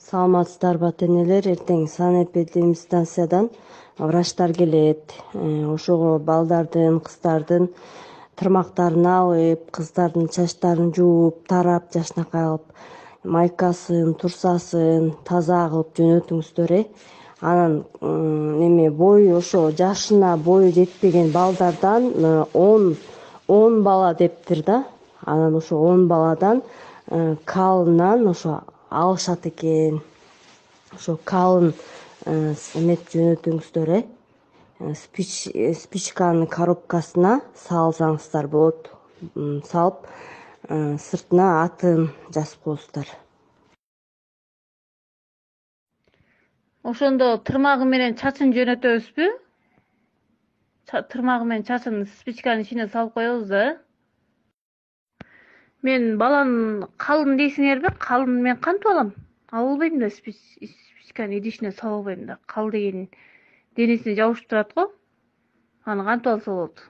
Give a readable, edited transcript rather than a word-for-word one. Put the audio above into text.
Саламатсыздарбы ата-энелер, эртең санэпидемстанциядан врачтар келет. Ошого балдардын, кыздардын тырмактарын алып, кыздардын чачтарын жууп, тарап, жашынакай кылып, майкасын, турсасын таза кылып жөнөтүңүздөр. Анан эме бою ошо жашына бою жетпеген балдардан 10 бала дептир да. Анан ошо 10 баладан калынан ошо алышат экен. Ошо калын эмет жөнөтүңүздөр. Спичканын коробкасына салсаңыздар болот. Салып сыртына атын жазып коесуздар. Ошондо тырмагы менен чачын жөнөтөбүзбү? Тырмагы менен чачын спичканын ичине салып коебуз да. Мен баланын калын дейсиңерби? Калын мен кантип алам? Ала албайм да, спичканын идишине салып албайм да. Кал деген денесине жабышып турат го. Аны кантип алса болот?